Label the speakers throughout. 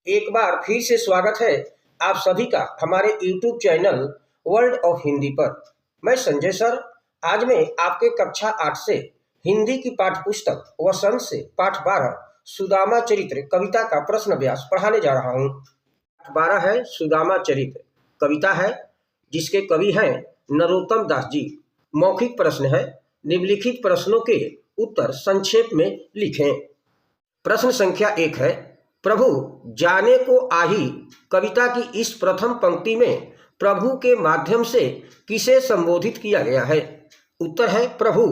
Speaker 1: एक बार फिर से स्वागत है आप सभी का हमारे YouTube channel world of Hindi पर। मैं संजय सर आज मैं आपके कक्षा 8 से हिंदी की पाठ्य पुस्तक वसंत से पाठ 12 सुदामा चरित्र कविता का प्रश्न व्यास पढ़ाने जा रहा हूँ। पाठ 12 है सुदामा चरित्र, कविता है जिसके कवि हैं नरोत्तम दास जी। मौखिक प्रश्न है, निम्नलिखित प्रश्नों के उत्तर संक्षेप में लिखें। प्रश्न संख्या 1 है, प्रभु जाने को आही कविता की इस प्रथम पंक्ति में प्रभु के माध्यम से किसे संबोधित किया गया है? उत्तर है प्रभु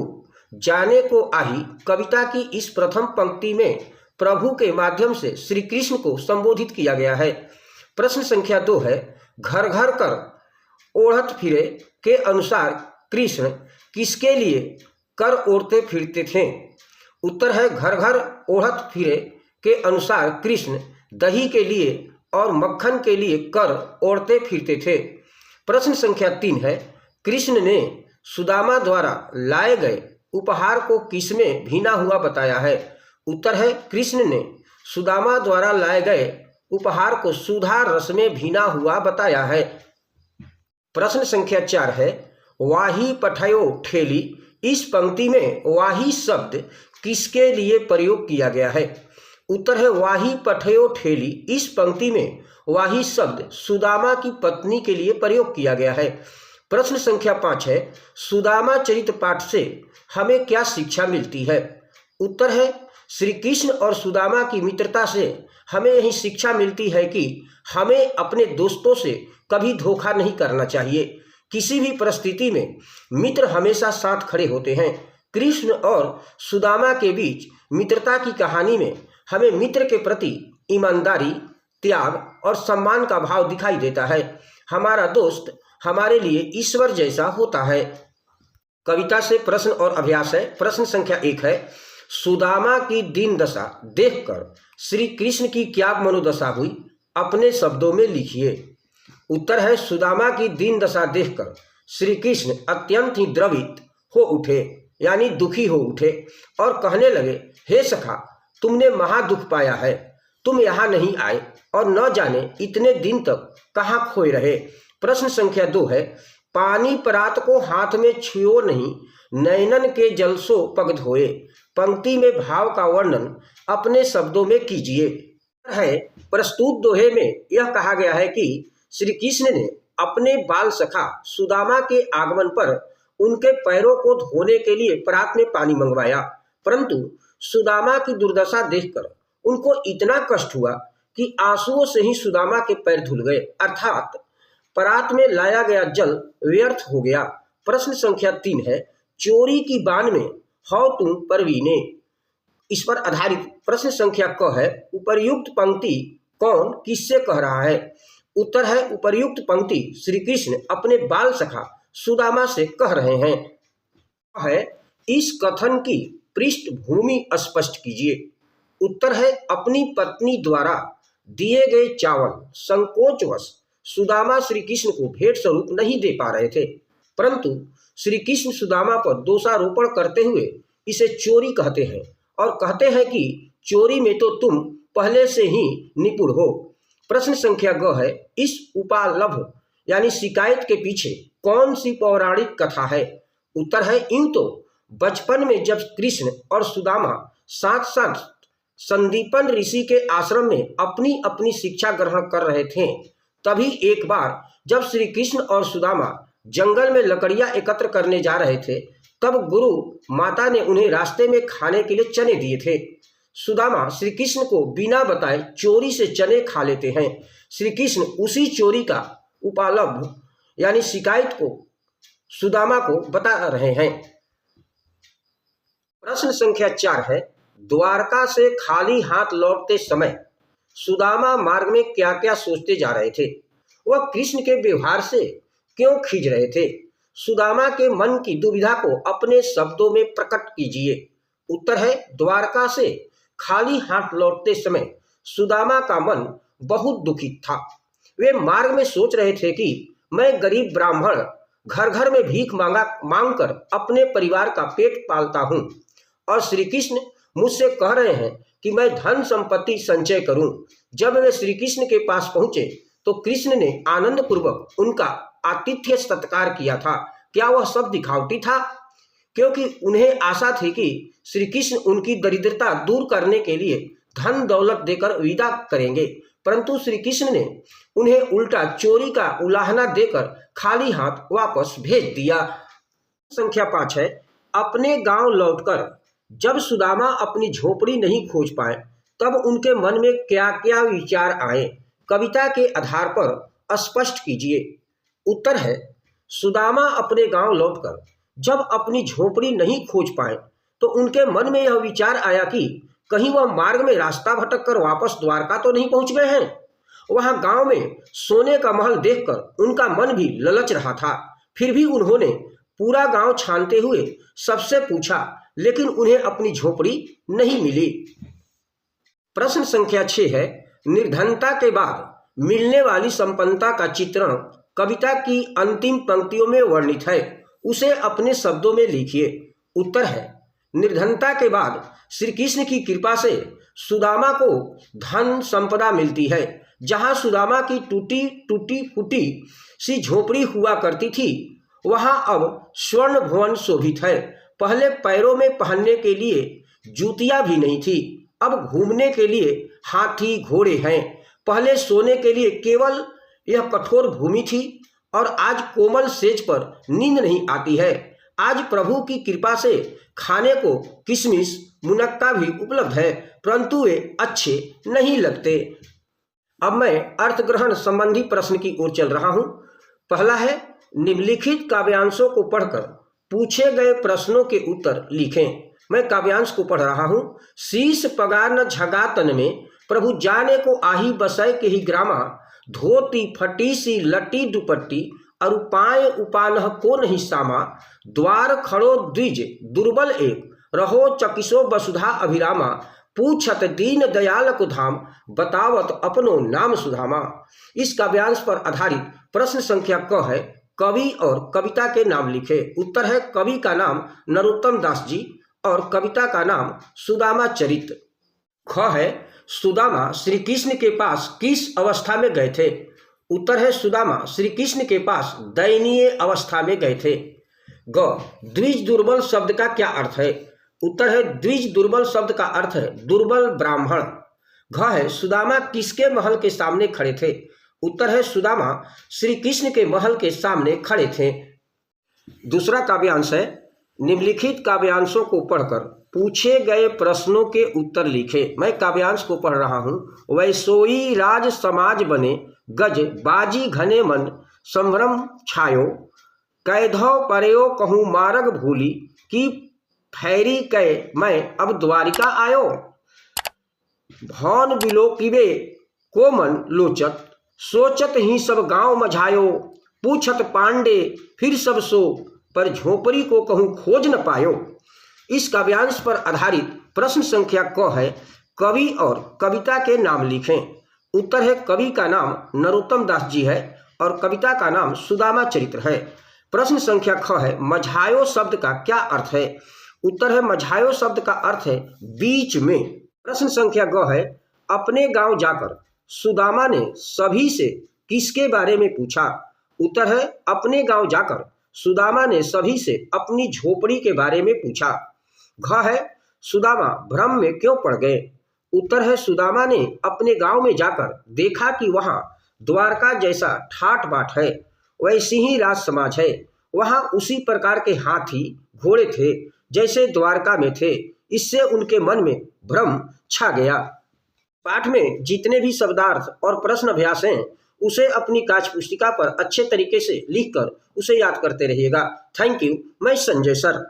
Speaker 1: जाने को आही कविता की इस प्रथम पंक्ति में प्रभु के माध्यम से श्री कृष्ण को संबोधित किया गया है। प्रश्न संख्या 2 है, घर घर कर ओढ़त फिरे के अनुसार कृष्ण किसके लिए कर ओढ़ते फिरते थे? उत्तर है घर घर ओढ़त फिरे के अनुसार कृष्ण दही के लिए और मक्खन के लिए कर ओढ़ते फिरते थे। प्रश्न संख्या 3 है, कृष्ण ने सुदामा द्वारा लाए गए उपहार को किसमें भीना हुआ बताया है? उत्तर है कृष्ण ने सुदामा द्वारा लाए गए उपहार को सुधा रस में भीना हुआ बताया है। प्रश्न संख्या 4 है, वाही पठयो ठेली इस पंक्ति में वाही शब्द किसके लिए प्रयोग किया गया है? उत्तर है वाही पठयो ठेली इस पंक्ति में वाही शब्द सुदामा की पत्नी के लिए प्रयोग किया गया है। प्रश्न संख्या 5 है, सुदामा चरित्र पाठ से हमें क्या शिक्षा मिलती है? उत्तर है श्री कृष्ण और सुदामा की मित्रता से हमें यही शिक्षा मिलती है कि हमें अपने दोस्तों से कभी धोखा नहीं करना चाहिए। किसी भी परिस्थिति में मित्र हमेशा साथ खड़े होते हैं। कृष्ण और सुदामा के बीच मित्रता की कहानी में हमें मित्र के प्रति ईमानदारी, त्याग और सम्मान का भाव दिखाई देता है। हमारा दोस्त हमारे लिए ईश्वर जैसा होता है। कविता से प्रश्न और अभ्यास है। प्रश्न संख्या 1 है, सुदामा की दीन दशा देखकर श्री कृष्ण की क्या मनोदशा हुई? अपने शब्दों में लिखिए। उत्तर है सुदामा की दीन दशा देखकर श्री कृष्ण अत्यंत ही द्रवित हो उठे, यानी दुखी हो उठे और कहने लगे, हे सखा, तुमने महादुख पाया है। तुम यहाँ नहीं आए और न जाने इतने दिन तक कहाँ खोए रहे। प्रश्न संख्या 2 है, पानी परात को हाथ में छुओ नहीं, नैनन के जल सो पग धोए। पंक्ति में भाव का वर्णन अपने शब्दों में कीजिए। है प्रस्तुत दोहे में यह कहा गया है कि श्री कृष्ण ने अपने बाल सखा सुदामा के आगमन पर उनके पैरों को धोने के लिए परात में पानी मंगवाया, परंतु सुदामा की दुर्दशा देखकर उनको इतना कष्ट हुआ कि आंसुओं से ही सुदामा के पैर धुल गए, अर्थात परात में लाया गया जल व्यर्थ हो गया। प्रश्न संख्या 3 है, चोरी की बान में हौ तुम परवीने इस पर आधारित प्रश्न संख्या क है, उपर्युक्त पंक्ति कौन किससे कह रहा है? उत्तर है उपर्युक्त पंक्ति श्री कृष्ण अपने बाल सखा सुदामा से कह रहे हैं। है इस कथन की पृष्ठभूमि स्पष्ट कीजिए। उत्तर है अपनी पत्नी द्वारा दिए गए चावल संकोचवश सुदामा श्री कृष्ण को भेंट स्वरूप नहीं दे पा रहे थे, परंतु श्री कृष्ण सुदामा पर दोषारोपण करते हुए इसे चोरी कहते हैं और कहते हैं कि चोरी में तो तुम पहले से ही निपुण हो। प्रश्न संख्या ग है, इस उपालभ यानी शिकायत के पीछे कौन सी पौराणिक कथा है? उत्तर है यूं तो बचपन में जब कृष्ण और सुदामा साथ साथ संदीपन ऋषि के आश्रम में अपनी अपनी शिक्षा ग्रहण कर रहे थे, तभी एक बार जब श्री कृष्ण और सुदामा जंगल में लकड़ियां एकत्र करने जा रहे थे, तब गुरु माता ने उन्हें रास्ते में खाने के लिए चने दिए थे। सुदामा श्री कृष्ण को बिना बताए चोरी से चने खा लेते हैं। श्री कृष्ण उसी चोरी का उपालभ यानी शिकायत को सुदामा को बता रहे हैं। प्रश्न संख्या 4 है, द्वारका से खाली हाथ लौटते समय सुदामा मार्ग में क्या क्या सोचते जा रहे थे? वह कृष्ण के व्यवहार से क्यों खींच रहे थे? सुदामा के मन की दुविधा को अपने शब्दों में प्रकट कीजिए। उत्तर है द्वारका से खाली हाथ लौटते समय सुदामा का मन बहुत दुखित था। वे मार्ग में सोच रहे थे कि मैं गरीब ब्राह्मण घर घर में भीख मांग कर अपने परिवार का पेट पालता हूँ और श्री कृष्ण मुझसे कह रहे हैं कि मैं धन संपत्ति संचय करूं। जब वे श्री कृष्ण के पास पहुंचे तो कृष्ण ने आनंद पूर्वक उनका आतिथ्य सत्कार किया था। क्या वह सब दिखावटी था? क्योंकि उन्हें आशा थी कि श्री कृष्ण उनकी दरिद्रता दूर करने के लिए धन दौलत देकर विदा करेंगे, परंतु श्री कृष्ण ने उन्हें उल्टा चोरी का उलाहना देकर खाली हाथ वापस भेज दिया। संख्या 5 है, अपने गांव लौटकर जब सुदामा अपनी झोपड़ी नहीं खोज पाए तब उनके मन में क्या क्या विचार आए, कविता के आधार पर स्पष्ट कीजिए। उत्तर है, सुदामा अपने गांव लौटकर जब अपनी झोपड़ी नहीं खोज पाए तो उनके मन में यह विचार आया कि कहीं वह मार्ग में रास्ता भटक कर वापस द्वारका तो नहीं पहुंच गए हैं। वहां गांव में सोने का महल देखकर उनका मन भी ललच रहा था। फिर भी उन्होंने पूरा गांव छानते हुए सबसे पूछा, लेकिन उन्हें अपनी झोपड़ी नहीं मिली। प्रश्न संख्या 6 है, निर्धनता के बाद मिलने वाली संपन्नता का चित्रण कविता की अंतिम पंक्तियों में वर्णित है, उसे अपने शब्दों में लिखिए। उत्तर है, निर्धनता के बाद श्री कृष्ण की कृपा से सुदामा को धन संपदा मिलती है। जहां सुदामा की टूटी फूटी सी झोपड़ी हुआ करती थी वहां अब स्वर्ण भवन शोभित है। पहले पैरों में पहनने के लिए जूतियां भी नहीं थी, अब घूमने के लिए हाथी घोड़े हैं। पहले सोने के लिए केवल यह कठोर भूमि थी और आज कोमल सेज पर नींद नहीं आती है। आज प्रभु की कृपा से खाने को किशमिश मुनक्का भी उपलब्ध है, परंतु वे अच्छे नहीं लगते। अब मैं अर्थग्रहण संबंधी प्रश्न की ओर चल रहा हूं। पहला है, निम्नलिखित काव्यांशों को पढ़कर पूछे गए प्रश्नों के उत्तर लिखें। मैं काव्यांश को पढ़ रहा हूं। शीश पगार न झगा तन में, प्रभु जाने को आही बसय के ही ग्रामा, धोती फटी सी लटी दुपट्टी, और पाए उपानह को नहीं सामा, द्वार खड़ो द्विज दुर्बल एक, रहो चकिसो वसुधा अभिरामा, पूछत दीन दयाल को धाम, बतावत अपनो नाम सुधामा। इस काव्यांश पर आधारित प्रश्न संख्या क है, कवि और कविता के नाम लिखे। उत्तर है, कवि का नाम नरोत्तम दास जी और कविता का नाम सुदामा चरित। ख है, सुदामा श्री कृष्ण के पास किस अवस्था में गए थे? उत्तर है, सुदामा श्री कृष्ण के पास दयनीय अवस्था में गए थे। ग, द्विज दुर्बल शब्द का क्या अर्थ है? उत्तर है, द्विज दुर्बल शब्द का अर्थ है दुर्बल ब्राह्मण। घ है, सुदामा किसके महल के सामने खड़े थे? उत्तर है, सुदामा श्री कृष्ण के महल के सामने खड़े थे। दूसरा काव्यांश है, निम्नलिखित काव्यांशों को पढ़कर पूछे गए प्रश्नों के उत्तर लिखे। मैं काव्यांश को पढ़ रहा हूं। वैसोई राज समाज बने, गज बाजी घने मन, संभ्रम छायो, कैधो परयो कहूँ मार्ग भूली, की फैरी कै मैं अब द्वारिका आयो, भौन बिलोकिबे को मन लोचत, सोचत ही सब गांव मझायो, पूछत पांडे फिर सब सो, पर झोपड़ी को कहूँ खोज न पायो। इस काव्यांश पर आधारित प्रश्न संख्या क है, कवि और कविता के नाम लिखें। उत्तर है, कवि का नाम नरोत्तम दास जी है और कविता का नाम सुदामा चरित्र है। प्रश्न संख्या ख है, मझायो शब्द का क्या अर्थ है? उत्तर है, मझायो शब्द का अर्थ है बीच में। प्रश्न संख्या ग है, अपने गांव जाकर सुदामा ने सभी से किसके बारे में पूछा? उत्तर है, अपने गांव जाकर सुदामा ने सभी से अपनी झोपड़ी के बारे में पूछा। घ है, सुदामा भ्रम में क्यों पड़ गए? उत्तर है, सुदामा ने अपने गांव में जाकर देखा कि वहां द्वारका जैसा ठाट बाट है, वैसी ही राज समाज है। वहां उसी प्रकार के हाथी घोड़े थे जैसे द्वारका में थे। इससे उनके मन में भ्रम छा गया। पाठ में जितने भी शब्दार्थ और प्रश्न अभ्यास हैं उसे अपनी काच पुस्तिका पर अच्छे तरीके से लिखकर उसे याद करते रहिएगा। Thank you. मैं संजय सर।